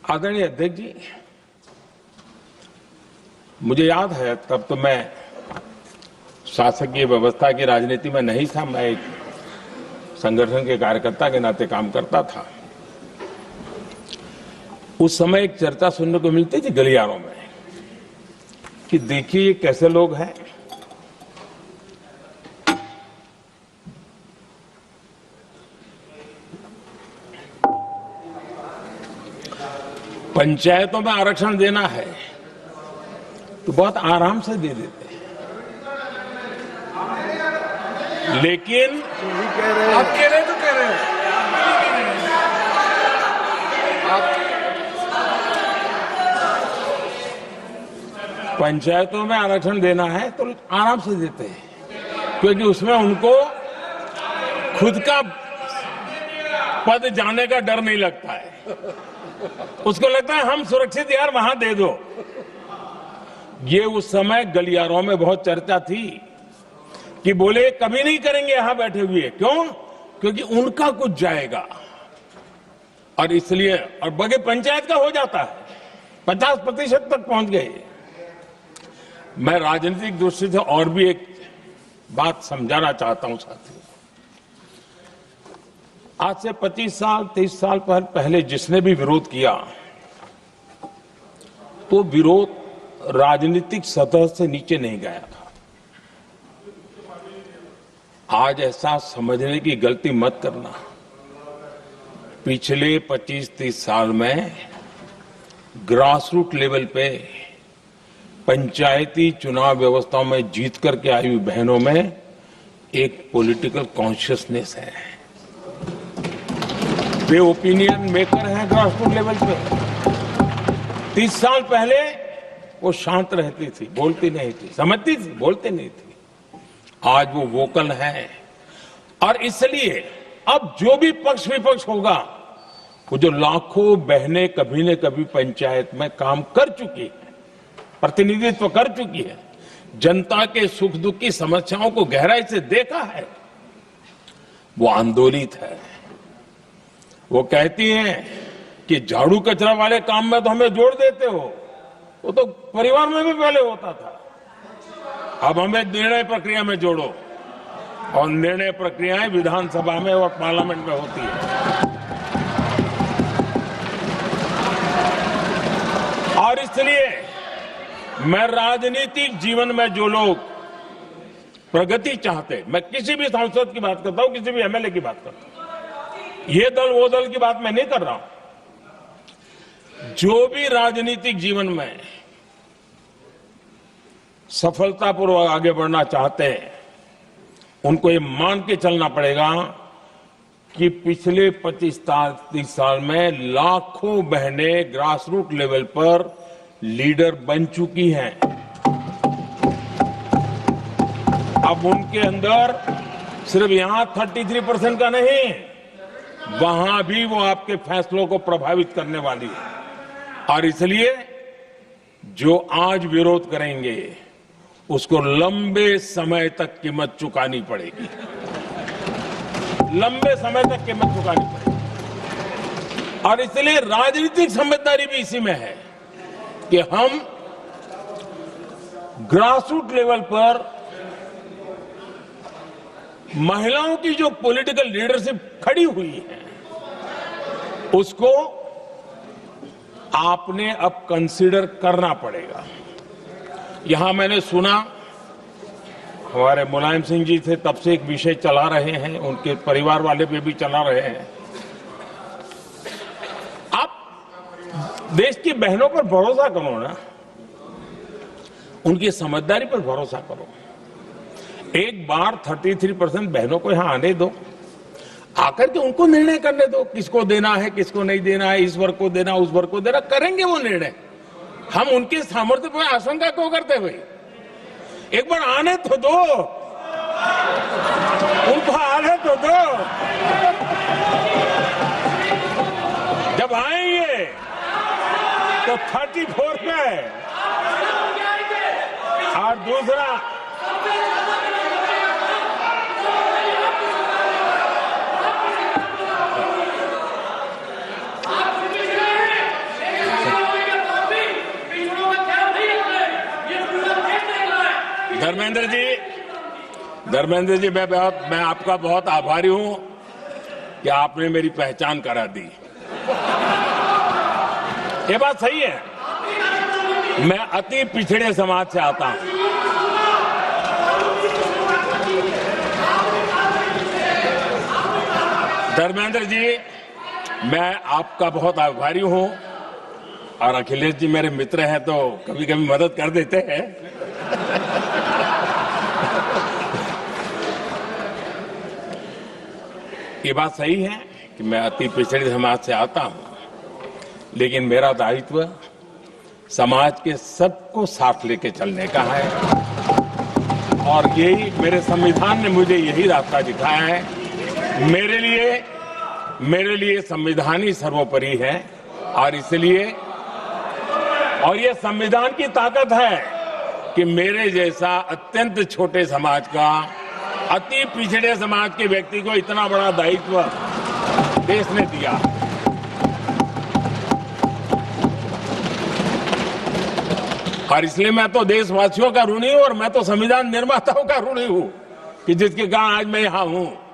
आदरणीय अध्यक्ष जी, मुझे याद है तब तो मैं शासकीय व्यवस्था की राजनीति में नहीं था। मैं एक संगठन के कार्यकर्ता के नाते काम करता था। उस समय एक चर्चा सुनने को मिलती थी गलियारों में कि देखिए ये कैसे लोग हैं, पंचायतों में आरक्षण देना है तो बहुत आराम से दे देते हैं, लेकिन आप कह रहे तो कह रहे हैं पंचायतों में आरक्षण देना है तो आराम से देते हैं, क्योंकि उसमें उनको खुद का पद जाने का डर नहीं लगता है। उसको लगता है हम सुरक्षित यार वहां दे दो। ये उस समय गलियारों में बहुत चर्चा थी कि बोले कभी नहीं करेंगे यहां बैठे हुए। क्यों? क्योंकि उनका कुछ जाएगा। और इसलिए और बगे पंचायत का हो जाता है, 50% तक पहुंच गए। मैं राजनीतिक दृष्टि से और भी एक बात समझाना चाहता हूं साथियों। आज से 25 साल 30 साल पहले जिसने भी विरोध किया तो विरोध राजनीतिक सतह से नीचे नहीं गया था। आज ऐसा समझने की गलती मत करना। पिछले 25-30 साल में ग्रास रूट लेवल पे पंचायती चुनाव व्यवस्थाओं में जीत करके आई हुई बहनों में एक पॉलिटिकल कॉन्शियसनेस है। वे ओपिनियन मेकर हैं ग्रास रूट लेवल पे। 30 साल पहले वो शांत रहती थी, बोलती नहीं थी, समझती थी, बोलती नहीं थी। आज वो वोकल है। और इसलिए अब जो भी पक्ष विपक्ष होगा, वो जो लाखों बहनें कभी न कभी पंचायत में काम कर चुकी है, प्रतिनिधित्व कर चुकी है, जनता के सुख दुख की समस्याओं को गहराई से देखा है, वो आंदोलित है। वो कहती हैं कि झाड़ू कचरा वाले काम में तो हमें जोड़ देते हो, वो तो परिवार में भी पहले होता था। अब हमें निर्णय प्रक्रिया में जोड़ो। और निर्णय प्रक्रियाएं विधानसभा में और पार्लियामेंट में होती है। और इसलिए मैं राजनीतिक जीवन में जो लोग प्रगति चाहते, मैं किसी भी सांसद की बात करता हूं, किसी भी एमएलए की बात करता हूं, ये दल वो दल की बात मैं नहीं कर रहा हूं। जो भी राजनीतिक जीवन में सफलतापूर्वक आगे बढ़ना चाहते हैं, उनको ये मान के चलना पड़ेगा कि पिछले 25-30 साल में लाखों बहनें ग्रास रूट लेवल पर लीडर बन चुकी हैं। अब उनके अंदर सिर्फ यहां 33% का नहीं, वहां भी वो आपके फैसलों को प्रभावित करने वाली है। और इसलिए जो आज विरोध करेंगे उसको लंबे समय तक कीमत चुकानी पड़ेगी। लंबे समय तक कीमत चुकानी पड़ेगी। और इसलिए राजनीतिक समझदारी भी इसी में है कि हम ग्रास रूट लेवल पर महिलाओं की जो पॉलिटिकल लीडरशिप खड़ी हुई है, उसको आपने अब कंसीडर करना पड़ेगा। यहां मैंने सुना, हमारे मुलायम सिंह जी थे, तब से एक विषय चला रहे हैं, उनके परिवार वाले पे भी चला रहे हैं। आप देश की बहनों पर भरोसा करो ना, उनकी समझदारी पर भरोसा करो। एक बार 33% बहनों को यहां आने दो, आकर के उनको निर्णय करने दो, किसको देना है, किसको नहीं देना है, इस वर्ग को देना, उस वर्ग को देना, करेंगे वो निर्णय। हम उनके सामर्थ्य पर आशंका क्यों करते हुए? एक बार आने तो दो, उनको आने तो दो। जब आएंगे तो 34 पे और दूसरा धर्मेंद्र जी मैं आपका बहुत आभारी हूं कि आपने मेरी पहचान करा दी। ये बात सही है, मैं अति पिछड़े समाज से आता हूं। धर्मेंद्र जी, मैं आपका बहुत आभारी हूं और अखिलेश जी मेरे मित्र हैं तो कभी कभी मदद कर देते हैं। ये बात सही है कि मैं अति पिछड़े समाज से आता हूं, लेकिन मेरा दायित्व समाज के सबको साथ लेके चलने का है और यही मेरे संविधान ने मुझे यही रास्ता दिखाया है। मेरे लिए संविधान ही सर्वोपरि है और इसलिए ये संविधान की ताकत है कि मेरे जैसा अत्यंत छोटे समाज का, अति पिछड़े समाज के व्यक्ति को इतना बड़ा दायित्व देश ने दिया। और इसलिए मैं तो देशवासियों का ऋणी हूं और मैं तो संविधान निर्माताओं का ऋणी हूं कि जिसके कारण आज मैं यहां हूं।